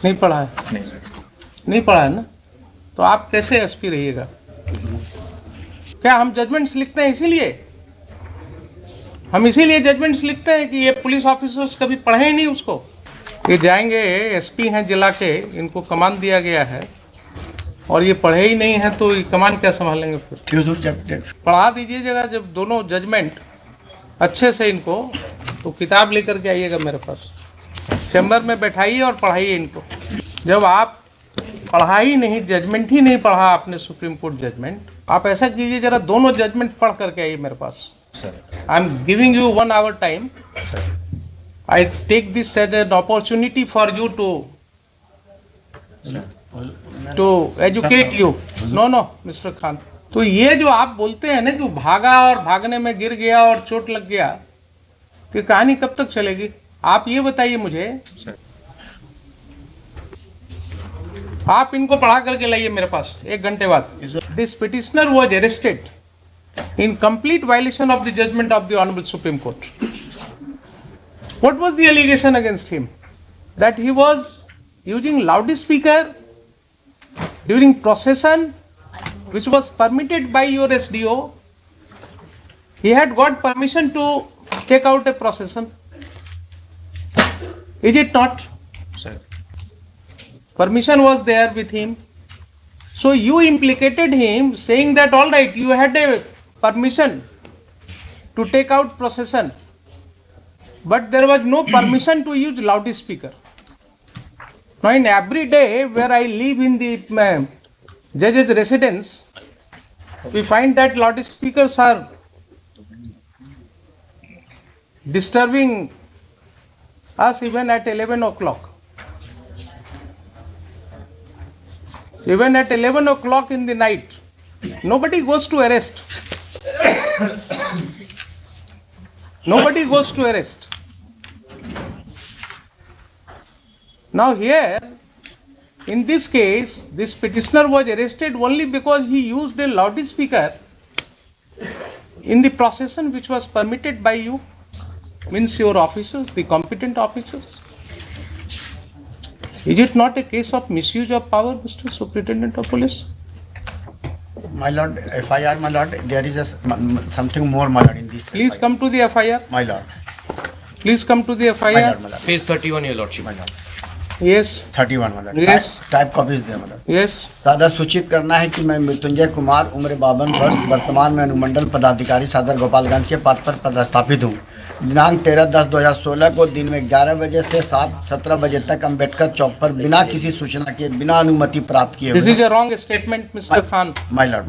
नहीं पढ़ा है? नहीं सर। नहीं पढ़ा है ना, तो आप कैसे एसपी रहिएगा? क्या हम जजमेंट्स लिखते हैं इसीलिए? हम इसीलिए जजमेंट्स लिखते हैं कि ये पुलिस ऑफिसर्स कभी पढ़े ही नहीं उसको। ये जाएंगे, एसपी हैं जिला के, इनको कमान दिया गया है और ये पढ़े ही नहीं है, तो ये कमान क्या संभालेंगे फिर? पढ़ा दीजिएगा जब दोनों जजमेंट अच्छे से इनको, तो किताब लेकर के आइएगा मेरे पास, चैम्बर में बैठाइए और पढ़ाइए इनको। जब आप पढ़ा ही नहीं, जजमेंट ही नहीं पढ़ा आपने, सुप्रीम कोर्ट जजमेंट, आप ऐसा कीजिए जरा दोनों जजमेंट पढ़ करके आइए मेरे पास। I am giving you 1 hour time. I take this as an opportunity for you to educate you. No mister Khan, तो ये जो आप बोलते हैं ना कि भागा और भागने में गिर गया और चोट लग गया, तो कहानी कब तक चलेगी? आप ये बताइए मुझे। आप इनको पढ़ा करके लाइए मेरे पास 1 घंटे बाद। This petitioner was arrested in complete violation of the judgment of the Honorable Supreme Court. What was the allegation against him? That he was using loudspeaker during procession, which was permitted by your SDO. He had got permission to take out a procession. Is it not? Sir. Permission was there with him. So you implicated him saying that all right, you had a permission to take out procession, but there was no permission to use loudspeaker. Now in every day where I live in the judge's residence, we find that loudspeakers are disturbing us even at 11 o'clock. Even at 11 o'clock in the night, nobody goes to arrest. Nobody goes to arrest. Now here, in this case, this petitioner was arrested only because he used a loudspeaker in the procession which was permitted by you, means your officers, the competent officers. Is it not a case of misuse of power, Mr. Superintendent of Police? My lord, FIR, my lord, there is something more, my lord, in this. Please FIR. come to the FIR. My lord. Please come to the My FIR. lord, my lord. Page 31, your lordship. My lord. Yes. 31, my lord. Yes. Type copies there, my lord. Yes. सादर सूचित करना है कि मैं मृत्युंजय कुमार, उम्र 52 वर्ष, वर्तमान में अनुमंडल पदाधिकारी सदर गोपालगंज के पद पर पदस्थापित हूँ। दिनांक 13/10/2016 को दिन में 11 बजे से 7:17 बजे तक अम्बेडकर चौक पर बिना किसी सूचना के, बिना अनुमति प्राप्त किए This is a wrong statement, Mr. Khan. My lord,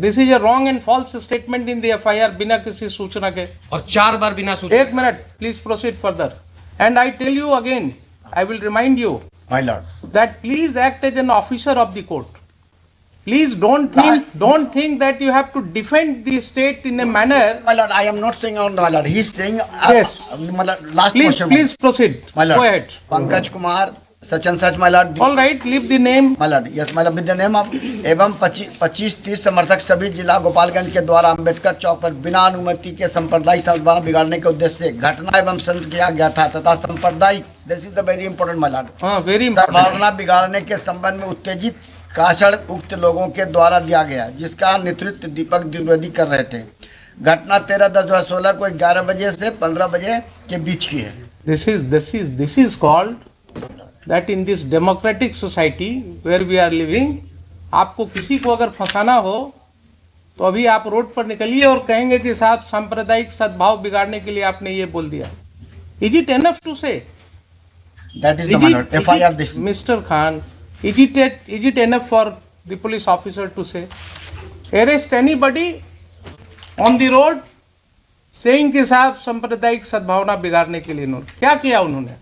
This is a wrong and false statement in the FIR, बिना किसी सूचना के। और 4 बार बिना सूचना। 1 minute, please proceed further. And I tell you again, I will remind you my lord, that please act as an officer of the court. Please don't think that you have to defend the state in a manner. My lord, I am not saying on my lord. He is saying. Yes. My lord, last Please, question. please proceed. My lord. Go ahead. Pankaj Kumar, such and such, my lord. All right, leave the name. My lord, yes, my lord, with the name of एवं 25-30 समर्थक सभी जिला गोपालगंज के द्वारा अंबेडकर चौक पर बिना अनुमति के सांप्रदायिक सद्भावना बिगाड़ने के उद्देश्य से घटना एवं संत किया गया था तथा सांप्रदायिक, this is the very important my lord, हाँ, very important. सद्भावना बिगाड़ने के संबंध में उत्तेजित भाषण उक्त लोगों के द्वारा दिया गया, जिसका नेतृत्व दीपक द्विवेदी कर रहे थे। घटना 13/10/2016 को 11 बजे से 15 बजे के बीच की है। This is called that in this democratic society where we are living, आपको किसी को अगर फंसाना हो तो अभी आप रोड पर निकलिए और कहेंगे कि साहब सांप्रदायिक सद्भाव बिगाड़ने के लिए आपने ये बोल दिया। Is it enough to say? That is the my lord. FIR this. Mr. Khan, is it enough for the police officer to say? Arrest anybody on the road saying कि साहब सांप्रदायिक सद्भावना बिगाड़ने के लिए क्या किया उन्होंने?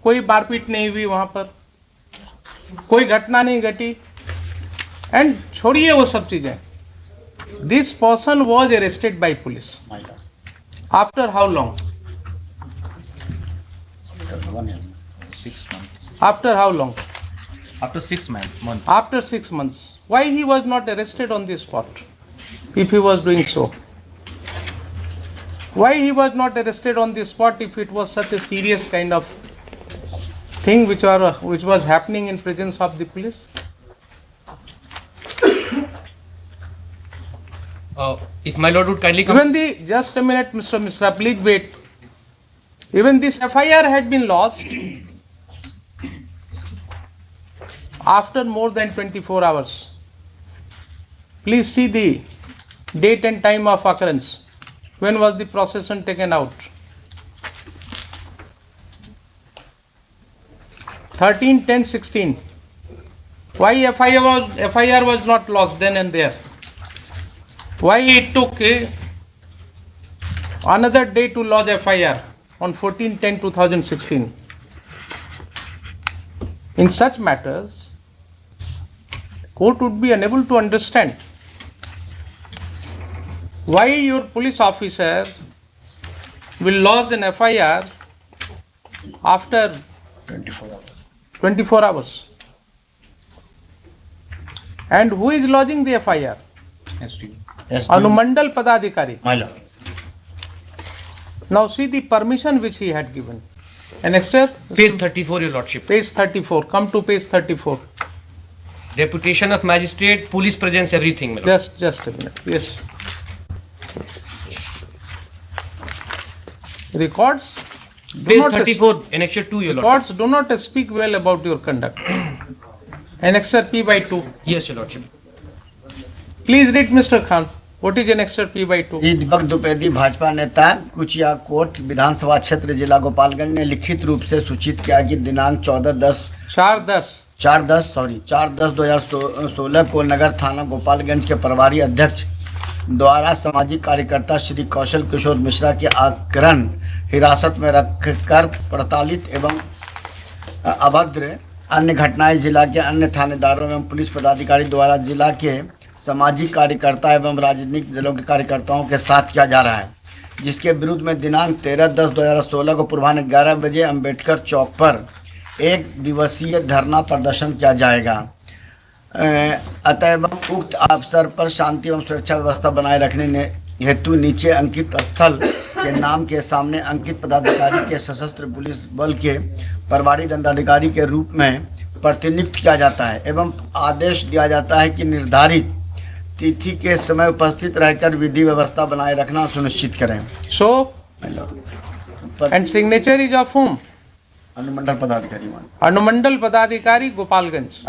कोई मारपीट नहीं हुई वहां पर, कोई घटना नहीं घटी, एंड छोड़िए वो सब चीजें। This person was arrested bye police. After how long? After how long? After 6 months. After 6 months. Why he was not arrested on the spot if he was doing so? Why he was not arrested on the spot if it was such a serious kind of thing which was happening in presence of the police? If my lord would kindly come. Even the, just a minute, Mr. Misra, please wait. Even this FIR has been lodged after more than 24 hours. Please see the date and time of occurrence. When was the procession taken out? 13/10/16. Why FIR was not lodged then and there? Why it took another day to lodge FIR on 14/10/2016? In such matters, court would be unable to understand why your police officer will lodge an FIR after 24 hours. And who is lodging the FIR? Anumandal Padadhikari. My lord. Now see the permission which he had given. Annexure, Page 34, your lordship. page 34. Come to page 34. Deputation of magistrate, police presence, everything, my lord. Just a minute. Yes. Records. Page 34, annexure 2, your lordship. Records do not speak well about your conduct. Annexure P/2. Yes, your lordship. Please read, Mr. Khan. What is Annexure P/2? दीपक द्विवेदी भाजपा नेता कुचिया coat विधानसभा क्षेत्र जिला गोपालगंज ने लिखित रूप से सूचित किया कि दिनांक 4/10/2016 को नगर थाना गोपालगंज के प्रभारी अध्यक्ष द्वारा सामाजिक कार्यकर्ता श्री कौशल किशोर मिश्रा के आकरण हिरासत में रखकर प्रताड़ित एवं अभद्र अन्य घटनाएं जिला के अन्य थानेदारों एवं पुलिस पदाधिकारी द्वारा जिला के सामाजिक कार्यकर्ता एवं राजनीतिक दलों के कार्यकर्ताओं के साथ किया जा रहा है, जिसके विरुद्ध में दिनांक 13/10/2016 को पूर्वाह्न 11 बजे अंबेडकर चौक पर एक दिवसीय धरना प्रदर्शन किया जाएगा। अतएव उक्त अवसर पर शांति एवं सुरक्षा व्यवस्था बनाए रखने हेतु नीचे अंकित स्थल के नाम के सामने अंकित पदाधिकारी के सशस्त्र पुलिस बल के प्रभारी दंडाधिकारी के रूप में प्रतिनियुक्त किया जाता है एवं आदेश दिया जाता है कि निर्धारित तिथि के समय उपस्थित रहकर विधि व्यवस्था बनाए रखना सुनिश्चित करें। So, and signature is of whom? अनुमंडल पदाधिकारी Anumandal Padadhikari, Gopalganj.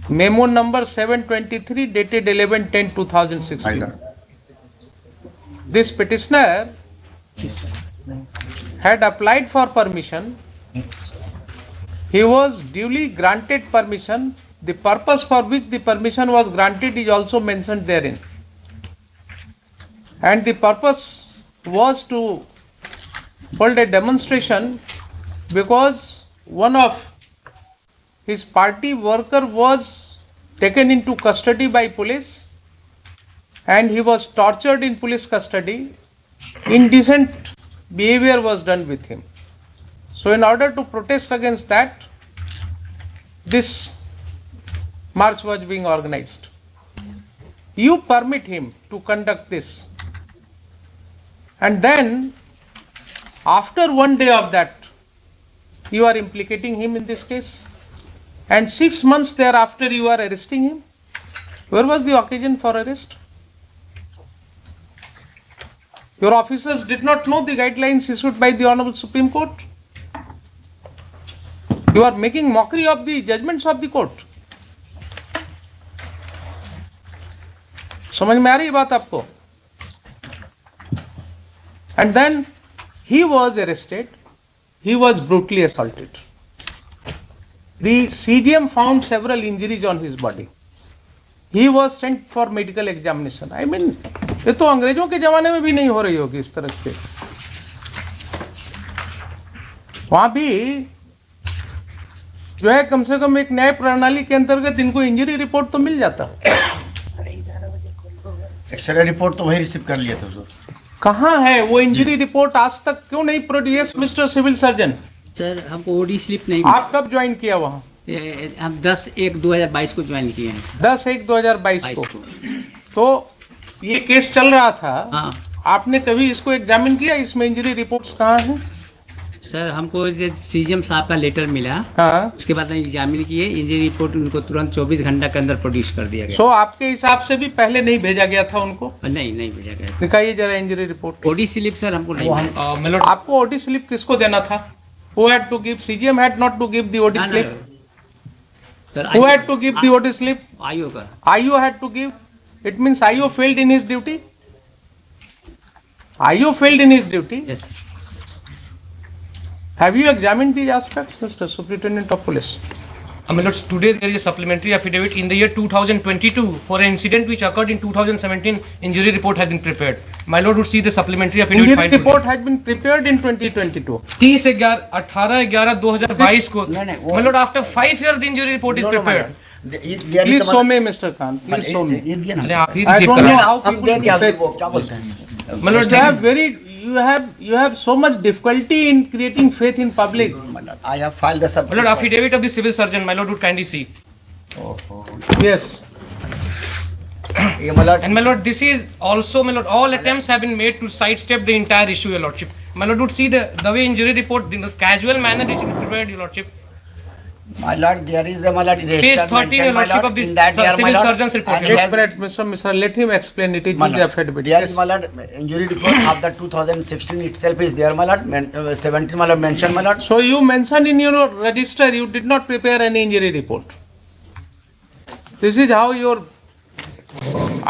Memo number 723 dated 11/10/2016. This petitioner had applied for permission. He was duly granted permission. The purpose for which the permission was granted is also mentioned therein. And the purpose was to hold a demonstration because one of his party worker was taken into custody by police and he was tortured in police custody. Indecent behavior was done with him. So in order to protest against that, this march was being organized. You permit him to conduct this. And then, after one day of that, you are implicating him in this case. And 6 months thereafter, you are arresting him. Where was the occasion for arrest? Your officers did not know the guidelines issued by the Honorable Supreme Court. You are making mockery of the judgments of the court. समझ में आ रही बात आपको? And then he was arrested. He was brutally assaulted. The CGM found several injuries on his body. He was sent for medical examination. I mean, ये तो अंग्रेजों के जमाने में भी नहीं हो रही होगी इस तरह से. वहां भी जो है कम से कम एक न्याय प्रणाली के अंतर्गत इनको इंजरी रिपोर्ट तो मिल जाता. एक्सरे रिपोर्ट तो वही रिसीव कर लिया था सर. कहाँ है वो इंजरी रिपोर्ट? आज तक क्यों नहीं produce mister civil surgeon? Sir हमको ओडी स्लिप नहीं आप कब ज्वाइन किया वहाँ? हम 10/1/2022 को ज्वाइन किए हैं 10/1/2022 को. तो ये केस चल रहा था. हाँ आपने कभी इसको एग्जामिन किया? इसमें इंजरी रिपोर्ट्स कहाँ हैं? सर हमको सीजीएम साहब का लेटर मिला, हाँ, उसके बाद एग्जामिन किए, इंजरी रिपोर्ट उनको तुरंत 24 घंटा के अंदर प्रोड्यूस कर दिया गया। सो आपके हिसाब से भी पहले नहीं भेजा गया था उनको? नहीं भेजा गया। दिखाइए जरा injury report. OD slip sir हमको नहीं मिला। My lord, आपको ओडी स्लिप किसको देना था? Who had to give? CGM had not to give the OD ना, slip. Sir Who had to give the OD slip? IO का। IO had to give. It means IO failed in his duty. IO failed in his duty. Yes Have you examined these aspects, Mr. Superintendent of Police? my lord, today there is a supplementary affidavit in the year 2022 for an incident which occurred in 2017. Injury report has been prepared. My lord would see the supplementary affidavit Injury filed report has been prepared in 2022. 18/11/2022 को। नहीं, वो- My lord, after 5 years the injury report is No, no, my prepared। lord. There is Please the- show me, Mr. Khan. Please show me. ये दिया ना। अरे आप ही I receive don't know करा। how हम people दें क्या will say- वो क्या बोलते हैं? My lord, you have so much difficulty in creating faith in public. My lord, I have filed the sub. my lord, affidavit of the civil surgeon, my lord would kindly see। Yes. ये my lord, And my lord, this is also, my lord, all attempts have been made to sidestep the entire issue, your lordship। My lord would see the way injury report, the casual manner it is prepared, your lordship। my lord, there is the my lord. Page 13, your lordship, of this civil surgeon's report, And your yes, Mr. Let him explain. It is my his lord, affidavit. there Yes. is my lord injury report of the 2016 itself is there, my lord. 17 my lord mentioned, my lord. So you mentioned in your register you did not prepare any injury report. This is how your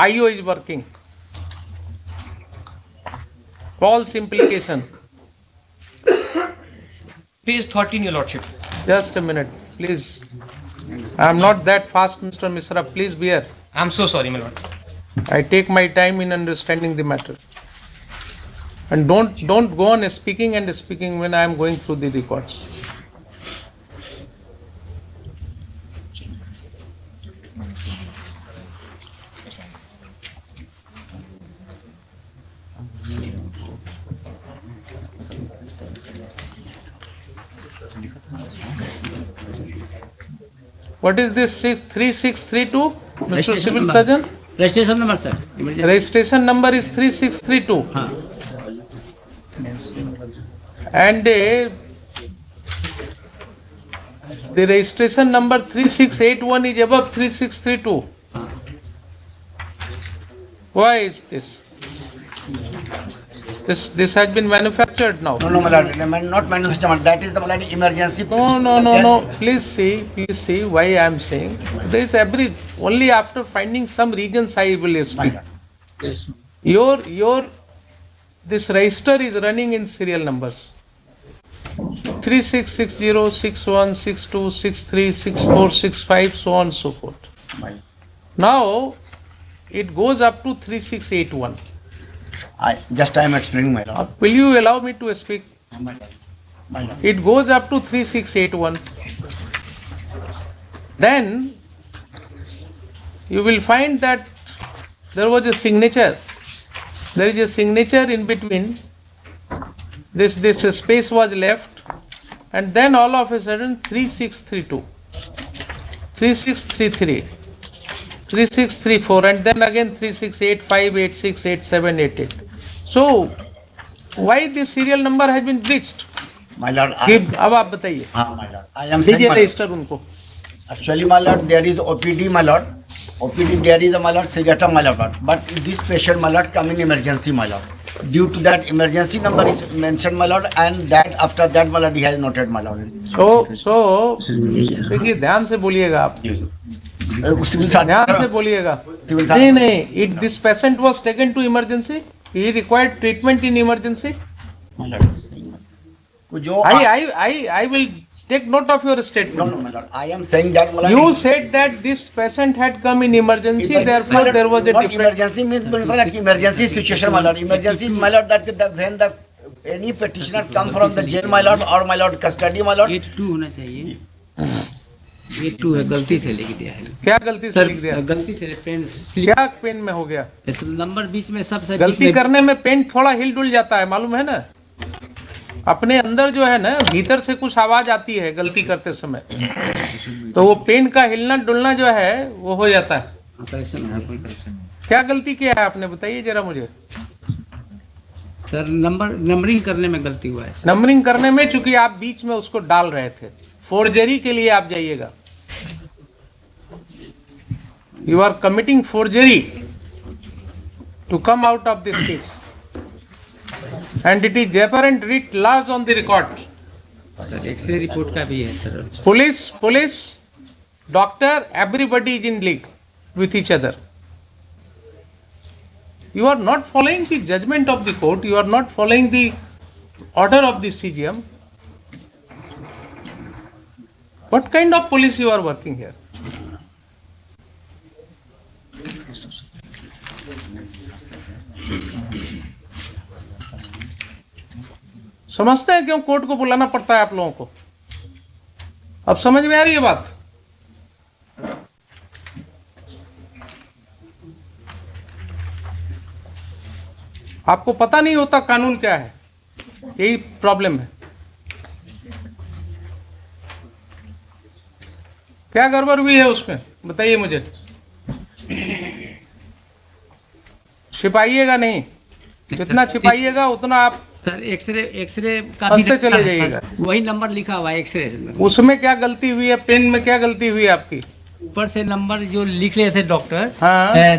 IO is working. False implication. Page 13, your lordship। Just a minute, please. I am not that fast, Mr. Misra. Please bear. I'm so sorry, my lord। I take my time in understanding the matter. And don't go on speaking and speaking when I am going through the records. What is this 3632, Mr. Registration Civil number. Surgeon? Registration number sir emergency. Registration number is 3632. हाँ And the registration number 3681 is above 3632. Why is this? This has been manufactured now. No, my lord, not manifest, my lord. That is the my lord emergency. No. Please see why I am saying. There is only after finding some regions I will My speak. lord. Your this register is running in serial numbers. 3660, 61, 62, 63, 64, 65, so on and so forth. My lord. Now it goes up to 3681. I am explaining, my lord. Will you allow me to speak? My lord. My lord. It goes up to 3681. Then you will find that there was a signature. There is a signature in between. This space was left, and then all of a sudden 3632, 3633, 3634, and then again 3685, 86, 87, 88. So why this serial number has been breached? My lord, अब आप बताइए, हाँ, my lord. I am saying, दीजिए my lord. Register उनको. Actually, my lord, there is OPD, my lord. OPD, there is a my lord, Sigata, my lord. But this patient, my lord, come in emergency, my lord. Due to that emergency number is mentioned, my lord, and that after that, my lord, he has noted, my lord. So देखिए ध्यान से बोलिएगा आप, Civil ध्यान से sergeant. बोलिएगा. Civil नहीं sergeant. this patient was taken to emergency. He required treatment in emergency. My lord. जो I will take note of your No, statement. my lord. I am saying that, my lord. You said that this patient had come in emergency, therefore there was a What difference. emergency means, my lord, emergency situation, my lord. Emergency is, my lord, that when the any petitioner come from the jail, my lord, or my lord custody, my lord. 82 होना चाहिए। 82 है, गलती से लिख दिया है क्या गलती से सर, लिख दिया? गलती से पेन स्लिप क्या पेन में हो गया? नंबर बीच में सबसे बीच गलती में करने में पेन थोड़ा हिल डुल जाता है, मालूम है ना? अपने अंदर जो है ना, भीतर से कुछ आवाज आती है गलती करते समय, तो वो पेन का हिलना डुलना जो है वो हो जाता है. ऑपरेशन है। क्या गलती किया है आपने, बताइए जरा मुझे. सर नंबरिंग करने में गलती हुआ है सर। नंबरिंग करने में, चूंकि आप बीच में उसको डाल रहे थे, फोर्जरी के लिए आप जाइएगा। You are committing forgery to come out of this case and it is apparent writ large on the record. Sir x-ray report का भी है sir. Police, doctor, everybody is in league with each other. You are not following the judgment of the court. You are not following the order of the CGM. What kind of police you are working here? समझते हैं क्यों court को बुलाना पड़ता है आप लोगों को? अब समझ में आ रही है बात? आपको पता नहीं होता कानून क्या है, यही प्रॉब्लम है। क्या गड़बड़ हुई है उसमें बताइए मुझे। छिपाइएगा नहीं, जितना छिपाइएगा उतना आप सर एक्सरे का हंसते चले जाइएगा। वही नंबर लिखा हुआ है एक्सरे में। उसमें क्या गलती हुई है, पेन में क्या गलती हुई है आपकी? ऊपर से नंबर जो लिख रहे थे डॉक्टर, हाँ।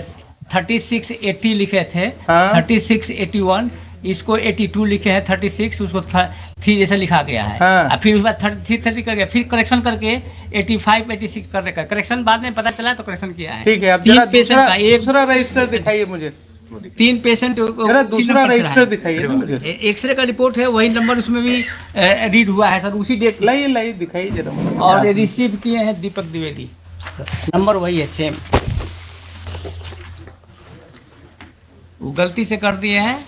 3680 लिखे थे, हाँ। 3681, इसको 82 लिखे हैं, 36 उसको 3 जैसा लिखा गया है। हाँ। और फिर उसके बाद 330 कर गया, फिर करेक्शन करके 85 86 कर देगा। करेक्शन बाद में पता चला तो करेक्शन किया है। ठीक है, अब तीन जरा पेशेंट का दूसरा रजिस्टर दिखाइए मुझे। 3 पेशेंट जरा दूसरा रजिस्टर दिखाइए ना मुझे। एक्सरे का रिपोर्ट है, वही नंबर उसमें भी रीड हुआ है सर, उसी डेट। लाइए दिखाइए जरा मुझे। और रिसीव किए हैं दीपक द्विवेदी, नंबर वही है सेम। वो गलती से कर दिए हैं।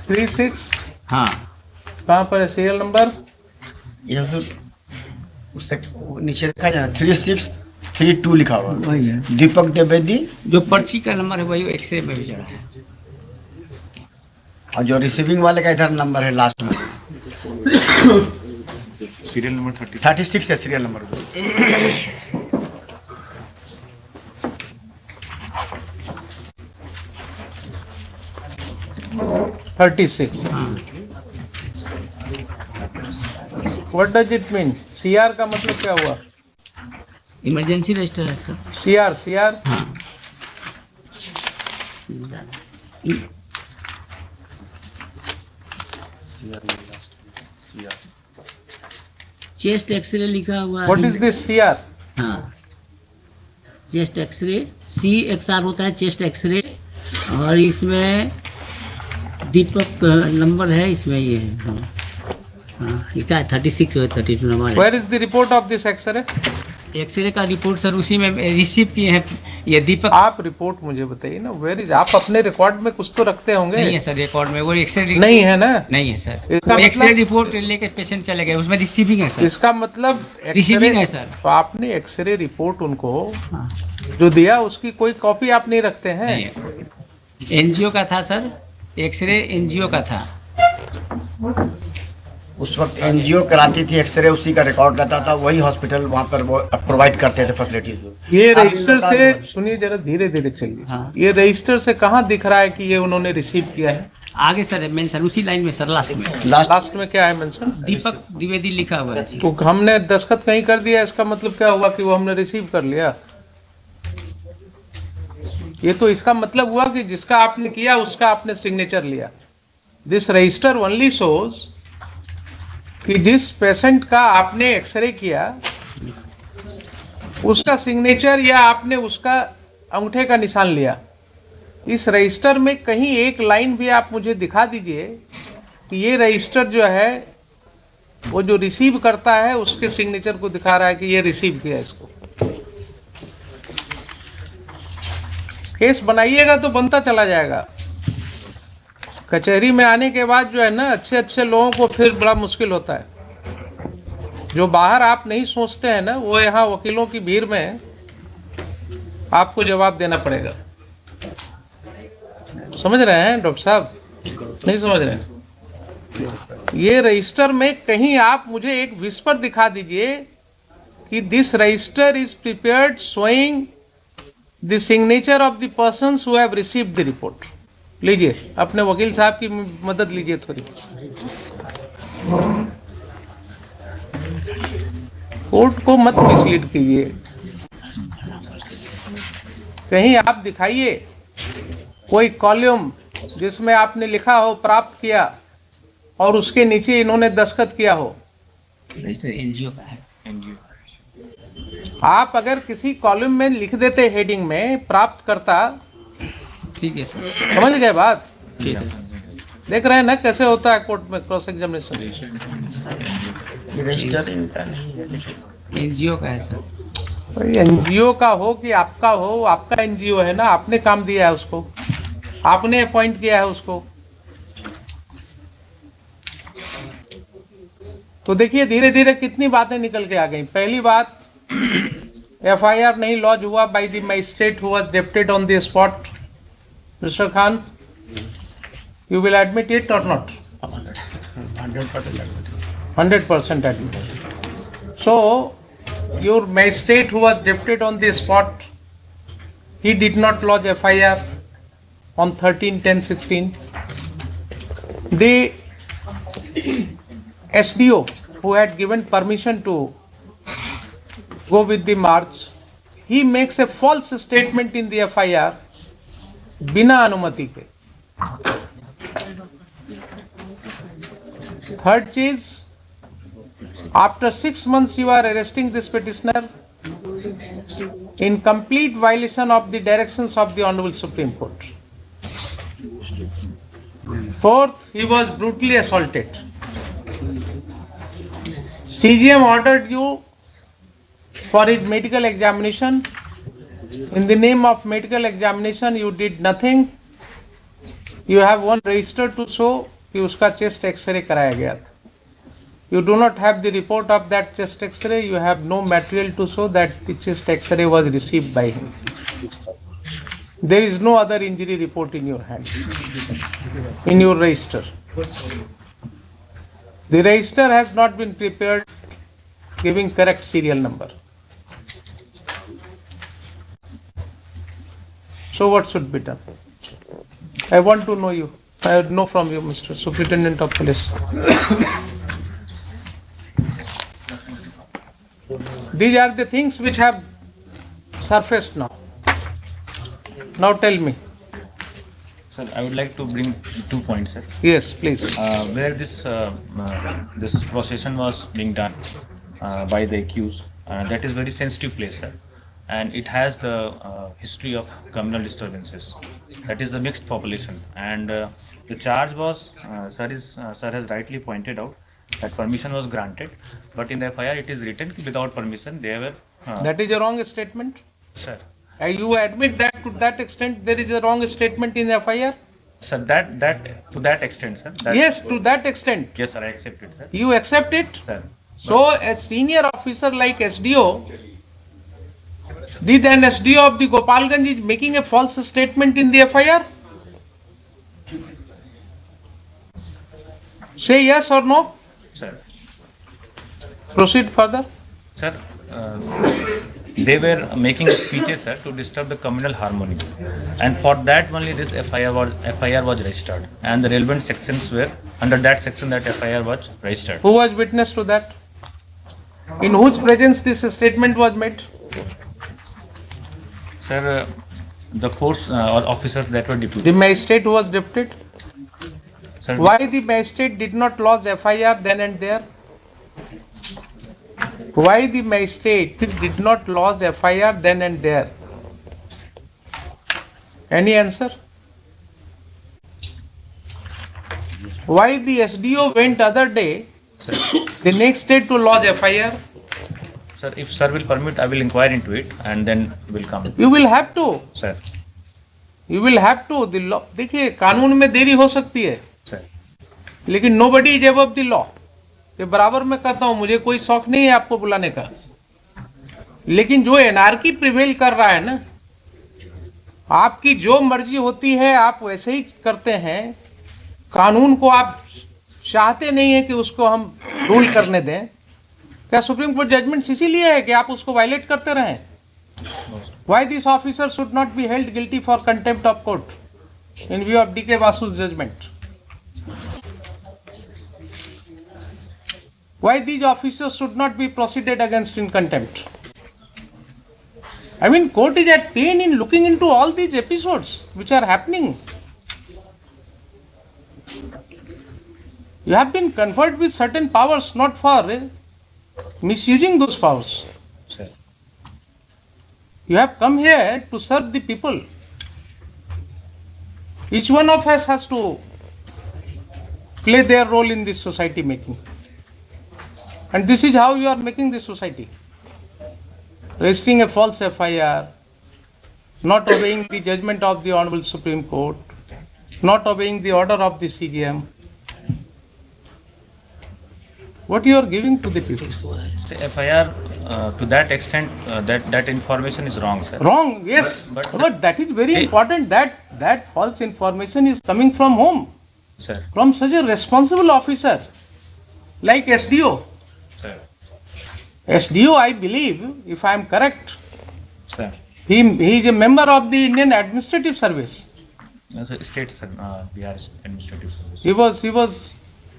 थ्री सिक्स हाँ, कहाँ पर है सीरियल नंबर? ये तो उससे नीचे लिखा है 3632 लिखा हुआ है। वही है दीपक द्विवेदी। जो पर्ची का नंबर है वही एक्सरे में भी चढ़ा है। और जो रिसीविंग वाले का इधर नंबर है लास्ट में, सीरियल नंबर 36 है serial number. 36। What does it mean? CR का मतलब क्या हुआ? इमरजेंसी रजिस्टर है सर। सीआर हाँ। चेस्ट एक्सरे लिखा हुआ है। What is this CR? हाँ, चेस्ट एक्सरे, CXR होता है चेस्ट एक्सरे। और इसमें दीपक नंबर है, इसमें ये है। हाँ, ये क्या है? 36 और 32 number where is the report of this x-ray? है। एक्सरे का रिपोर्ट सर उसी में रिसीव किए हैं ये दीपक। आप रिपोर्ट मुझे बताइए ना, वेयर इज? आप अपने रिकॉर्ड में कुछ तो रखते होंगे। नहीं है सर रिकॉर्ड में, वो एक्सरे नहीं है ना? नहीं है सर। इसका एक्सरे मतलब- रिपोर्ट लेके पेशेंट चले गए, उसमें रिसीविंग है सर। इसका मतलब रिसीविंग है सर। तो आपने एक्सरे रिपोर्ट उनको हाँ। जो दिया उसकी कोई कॉपी आप नहीं रखते हैं? नहीं है। एनजीओ का था सर, एक्सरे एनजीओ का था। उस वक्त एनजीओ कराती थी एक्सरे, उसी का रिकॉर्ड रहता था, वही हॉस्पिटल वहाँ पर वो प्रोवाइड करते थे फैसिलिटीज। ये रजिस्टर से सुनिए जरा, धीरे धीरे चलिए। हाँ। ये रजिस्टर से कहाँ दिख रहा है कि ये उन्होंने रिसीव किया है? आगे सर मेंशन उसी लाइन में सर, लास्ट में लास्ट में क्या है मेंशन? दीपक द्विवेदी लिखा हुआ है। तो हमने दस्तखत कहीं कर दिया, इसका मतलब क्या हुआ कि वो हमने रिसीव कर लिया? ये तो इसका मतलब हुआ कि जिसका आपने किया उसका आपने सिग्नेचर लिया। दिस रजिस्टर ओनली शोज कि जिस पेशेंट का आपने एक्सरे किया उसका सिग्नेचर या आपने उसका अंगूठे का निशान लिया। इस रजिस्टर में कहीं एक लाइन भी आप मुझे दिखा दीजिए कि ये रजिस्टर जो है वो जो रिसीव करता है उसके सिग्नेचर को दिखा रहा है कि ये रिसीव किया इसको। केस बनाइएगा तो बनता चला जाएगा। कचहरी में आने के बाद जो है ना, अच्छे अच्छे लोगों को फिर बड़ा मुश्किल होता है। जो बाहर आप नहीं सोचते हैं ना, वो यहाँ वकीलों की भीड़ में आपको जवाब देना पड़ेगा। समझ रहे हैं डॉक्टर साहब? नहीं समझ रहे हैं? ये रजिस्टर में कहीं आप मुझे एक विस्पर दिखा दीजिए कि this register is prepared showing the signature of the persons who have received the report. लीजिए, अपने वकील साहब की मदद लीजिए थोड़ी। कोर्ट को मत मिसलीड कीजिए। कहीं आप दिखाइए कोई कॉलम जिसमें आपने लिखा हो प्राप्त किया और उसके नीचे इन्होंने दस्तखत किया हो। एनजीओ का है। आप अगर किसी कॉलम में लिख देते हेडिंग में प्राप्त करता, ठीक है सर। समझ गए बात? ठीक है। देख रहे हैं ना कैसे होता है कोर्ट में क्रॉस एग्जामिनेशन। रजिस्टर एनजीओ का है सर। एनजीओ का हो कि आपका हो, आपका एनजीओ है ना, आपने काम दिया है उसको, आपने अपॉइंट किया है उसको। तो देखिए धीरे धीरे कितनी बातें निकल के आ गई। पहली बात, एफआईआर नहीं लॉन्च हुआ by the magistrate who was deputed on the spot. Mister Khan, you will admit it or not? 100% admit. So your magistrate who was deputed on the spot, he did not lodge FIR on 13/10/16. The SDO who had given permission to go with the march, he makes a false statement in the FIR बिना अनुमति के। Third चीज, after 6 months you are arresting this petitioner in complete violation of the directions of the Honorable Supreme Court. Fourth, he was brutally assaulted. CGM ordered you for his medical examination. In the name of medical examination, you did nothing. You have one register to show कि उसका chest x ray कराया गया था। You do not have the report of that chest X-ray. You have no material to show that the chest X-ray was received by him. There is no other injury report in your hand, in your register. The register has not been prepared giving correct serial number. So what should be done? I want to know you. I would know from you, Mr. Superintendent of Police. These are the things which have surfaced now. Now tell me. Sir, I would like to bring 2 points, sir. Yes, please. Where this procession was being done by the accused, that is very sensitive place, sir, and it has the history of communal disturbances. That is the mixed population, and the charge was, sir has rightly pointed out that permission was granted, but in the FIR it is written without permission they were. That is a wrong statement. Sir. You admit that to that extent there is a wrong statement in FIR? Sir, that to that extent, sir. Yes, to that extent. Yes, sir, I accept it, sir. You accept it? Sir. So a senior officer like SDO, the then SDO of the Gopalganj is making a false statement in the FIR? Say yes or no? Sir. Proceed further. Sir, they were making speeches, sir, to disturb the communal harmony, and for that only this FIR was registered, and the relevant sections were under that section that FIR was registered. Who was witness to that? In whose presence this statement was made? Sir, the force or officers that were The deputed. magistrate who was deputed? Sir, Why the magistrate did not lodge FIR then and there? Why the magistrate did not lodge FIR then and there? Any answer? Why the SDO went other day, sir, the next day to lodge FIR? sir, if sir will permit, I will inquire into it and then will come. You will have to. Sir, You will have to. The law. देखिए कानून में देरी हो सकती है, sir, लेकिन nobody is above the law. ये बराबर मैं कहता हूं, मुझे कोई शौक नहीं है आपको बुलाने का, लेकिन जो एनार्की प्रिवेल कर रहा है ना, आपकी जो मर्जी होती है आप वैसे ही करते हैं, कानून को आप चाहते नहीं है कि उसको हम रूल करने दें, क्या सुप्रीम कोर्ट जजमेंट्स इसीलिए है कि आप उसको वायलेट करते रहें? Why this officer should not be held guilty for contempt of court in view of D.K. Vasu's judgment? Why these officers should not be proceeded against in contempt? I mean, court is at pain in looking into all these episodes which are happening. You have been conferred with certain powers not for misusing those powers. Sir. You have come here to serve the people. Each one of us has to play their role in this society making. And this is how you are making this society. Registering a false FIR, not obeying the judgment of the Honorable Supreme Court, not obeying the order of the CJM. What you are giving to the people? So FIR to that extent, that information is wrong, sir. Wrong, yes. But that is very important. That false information is coming from whom? Sir. From such a responsible officer like SDO. Sir. SDO, I believe, if I am correct, Sir. he is a member of the Indian Administrative Service. State, sir, Bihar Administrative Service. He was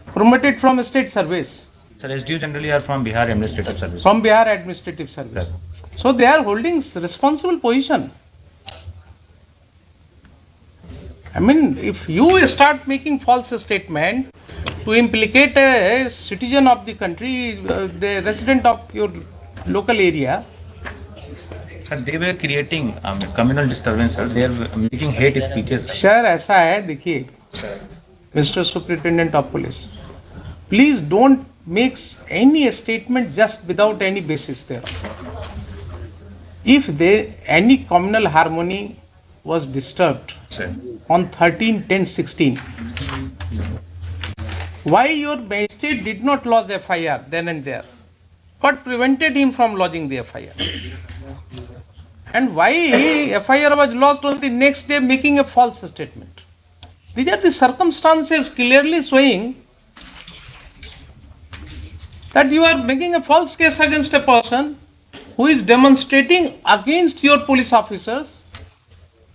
promoted from state service. Sir, SDU generally are from Bihar Administrative Service. From Bihar Administrative Service. Sir. So they are holding responsible position. I mean, if you start making false statement to implicate a citizen of the country, the resident of your local area. Sir, they were creating communal disturbance, sir. They are making hate speeches. Sir, ऐसा है, देखिए, Mr. Superintendent of Police, please don't make any statement just without any basis there. If any communal harmony was disturbed, Sir. on 13/10/16, why your magistrate did not lodge FIR then and there? What prevented him from lodging the FIR? And why FIR was lodged on the next day making a false statement? These are the circumstances clearly showing that you are making a false case against a person who is demonstrating against your police officers,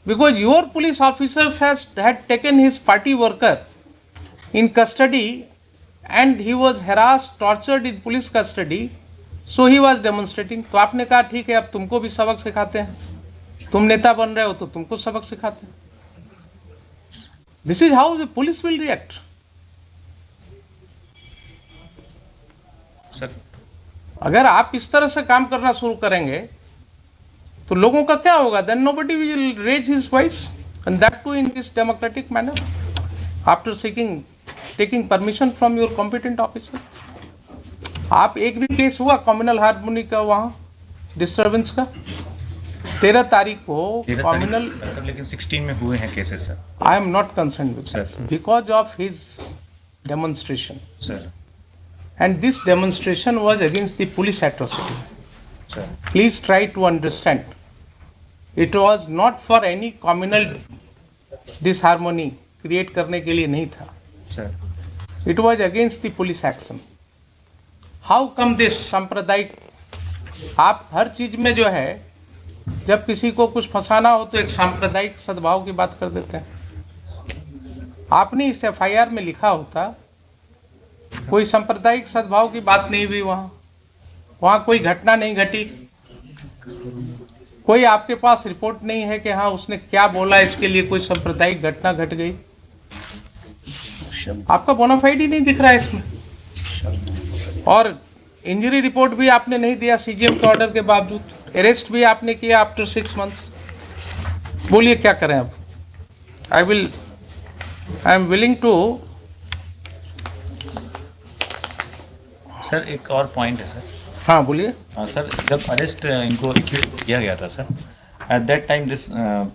because your police officers had taken his party worker in custody and he was harassed, tortured in police custody, so he was demonstrating. तो आपने कहा ठीक है, अब तुमको भी सबक सिखाते हैं, तुम नेता बन रहे हो तो तुमको सबक सिखाते हैं. This is how the police will react. Sir. अगर आप इस तरह से काम करना शुरू करेंगे तो लोगों का क्या होगा? Then nobody will raise his voice, and that too in this democratic manner, after taking permission from your competent officer. आप एक भी केस हुआ कम्युनल हार्मोनी का वहाँ डिस्टर्बेंस का? 13 तारीख को कम्युनल. सर लेकिन 16 में हुए हैं cases sir. I am not concerned with that because of his demonstration. Sir. And this demonstration was against the police atrocity. Sir. Please try to understand. It was not for any communal disharmony create करने के लिए नहीं था. Sir. It was against the police action. How come this सांप्रदायिक? आप हर चीज में जो है, जब किसी को कुछ फंसाना हो तो एक सांप्रदायिक सद्भाव की बात कर देते हैं. आपने इस FIR में लिखा होता कोई सांप्रदायिक सद्भाव की बात नहीं हुई, वहां कोई घटना नहीं घटी, कोई आपके पास रिपोर्ट नहीं है कि हाँ उसने क्या बोला इसके लिए कोई सांप्रदायिक घटना घट गई. आपका बोनाफाइड ही नहीं दिख रहा है इसमें, और इंजरी रिपोर्ट भी आपने नहीं दिया CJM के ऑर्डर के बावजूद. अरेस्ट भी आपने किया आफ्टर 6 months. बोलिए क्या करें अब? I am willing to. Sir एक और पॉइंट है सर. हाँ बोलिए. सर जब अरेस्ट इनको एक्यूज किया गया था sir, at that time this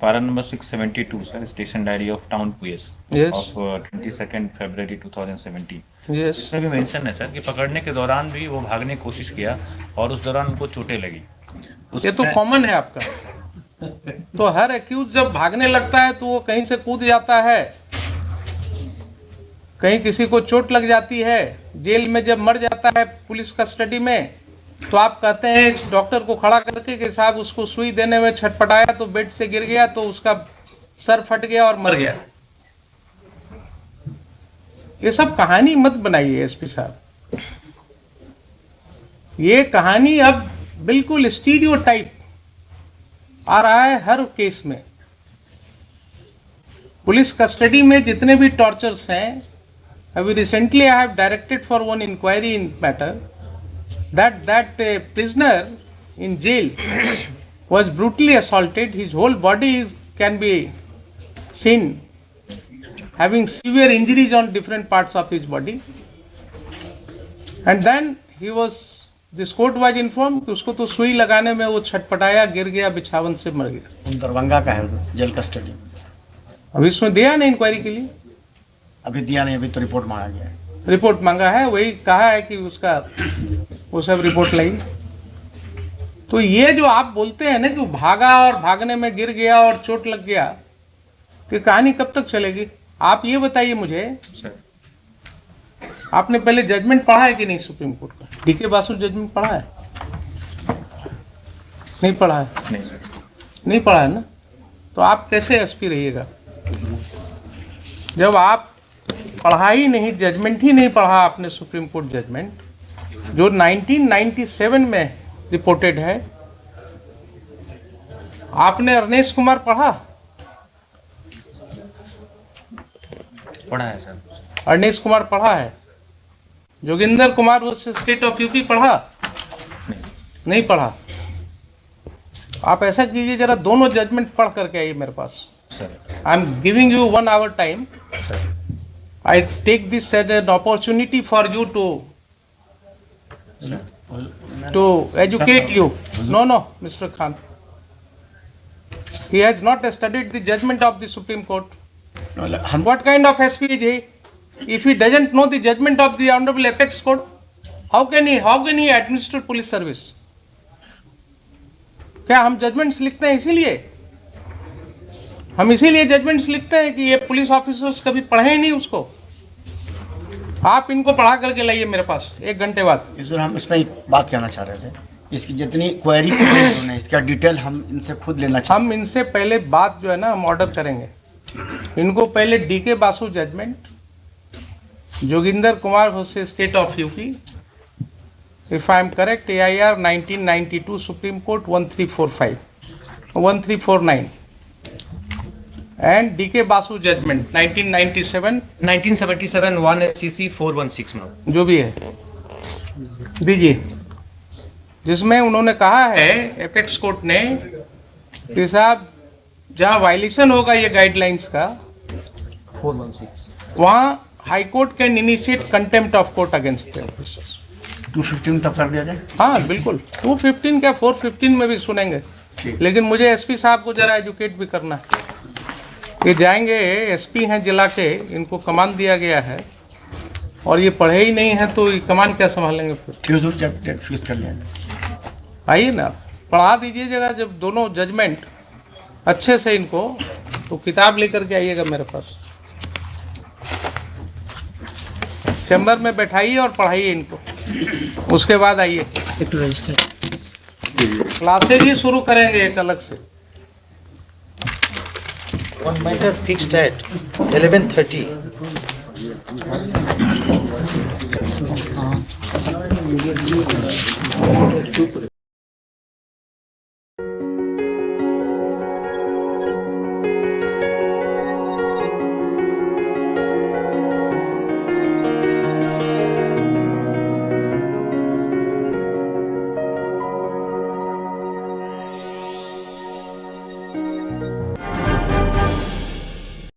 para number 672 sir, station diary of town PS Yes. of 22nd February 2017. Yes. इसमें भी मेंशन है सर कि पकड़ने के दौरान भी वो भागने की कोशिश किया और उस दौरान उनको चोटें लगी. ये तो कॉमन है आपका. तो हर एक्यूज जब भागने लगता है तो वो कहीं से कूद जाता है, कहीं किसी को चोट लग जाती है, जेल में जब मर जाता है पुलिस कस्टडी में तो आप कहते हैं एक डॉक्टर को खड़ा करके कि साहब उसको सुई देने में छटपटाया तो बेड से गिर गया तो उसका सर फट गया और मर गया। ये सब कहानी मत बनाइए एसपी साहब। ये कहानी अब बिल्कुल स्टीरियोटाइप आ रहा है हर केस में। पुलिस कस्टडी में जितने भी टॉर्चर्स हैं, अभी recently I have directed for one inquiry in matter that prisoner in jail was brutally assaulted. His whole body can be seen having severe injuries on different parts of his body, and then this court was informed कि उसको तो सुई लगाने में वो छटपटाया, गिर गया, बिछावन से मर गया। दरभंगा का है जेल कस्टडी। अभी इसमें दिया नहीं इंक्वायरी के लिए, अभी दिया नहीं, अभी तो रिपोर्ट मांगा गया है। रिपोर्ट मांगा है, वही कहा है कि उसका वो सब रिपोर्ट लाई। तो ये जो आप बोलते हैं ना कि वो भागा और भागने में गिर गया और चोट लग गया, तो कहानी कब तक चलेगी? आप ये बताइए मुझे, आपने पहले जजमेंट पढ़ा है कि नहीं सुप्रीम कोर्ट का? डीके बासु जजमेंट पढ़ा है? नहीं पढ़ा है? नहीं सर। नहीं पढ़ा है ना? तो आप कैसे एसपी रहिएगा जब आप पढ़ा ही नहीं, जजमेंट ही नहीं पढ़ा आपने? सुप्रीम कोर्ट जजमेंट जो 1997 में रिपोर्टेड है। आपने अरनेश कुमार पढ़ा? पढ़ा है सर। अरनेश कुमार पढ़ा है? Joginder Kumar versus state of UP पढ़ा? नहीं पढ़ा। आप ऐसा कीजिए, जरा दोनों जजमेंट पढ़ करके आइए मेरे पास। Sir I am giving you 1 hour time. Sir I take this as an opportunity for you to educate you. No, Mr. Khan. He has not studied the judgment of the Supreme Court. What kind of SP is he? If he doesn't know the judgment of the Honorable Apex Court, how can he administer police service? क्या हम judgements लिखते हैं इसीलिए? हम इसीलिए judgements लिखते हैं कि ये पुलिस ऑफिसर्स कभी पढ़े ही नहीं उसको। आप इनको पढ़ा करके लाइए मेरे पास 1 घंटे बाद। सर हम इसमें एक बात कहना चाह रहे थे, इसकी जितनी क्वेरी की गई उन्होंने, इसका डिटेल हम इनसे खुद लेना चाहते हम इनसे पहले बात जो है ना हम ऑर्डर करेंगे। इनको पहले DK Basu judgment, Joginder Kumar versus state of UP, if I am correct, AIR 1992 supreme court 1349 and DK Basu judgment 1977 1 SCC 416 में जो भी है दीजिए, जिसमें उन्होंने कहा है एपेक्स कोर्ट ने कि साहब जहां वायलेशन होगा ये गाइडलाइंस का 416 वहां high court can initiate contempt of court against the officers. 215 तब कर दिया जाए। हाँ बिल्कुल, 215 क्या 415 में भी सुनेंगे, लेकिन मुझे एसपी साहब को जरा एजुकेट भी करना है। ये जाएंगे, एसपी हैं जिला के, इनको कमान दिया गया है और ये पढ़े ही नहीं है तो ये कमान क्या संभालेंगे फिर? फिक्स कर लिया। आइए ना, पढ़ा दीजिएगा जब दोनों जजमेंट अच्छे से इनको, तो किताब लेकर के आइएगा मेरे पास, चैम्बर में बैठाइए और पढ़ाइए इनको, उसके बाद आइए क्लासेज ही शुरू करेंगे एक अलग से। One matter fixed at 11:30.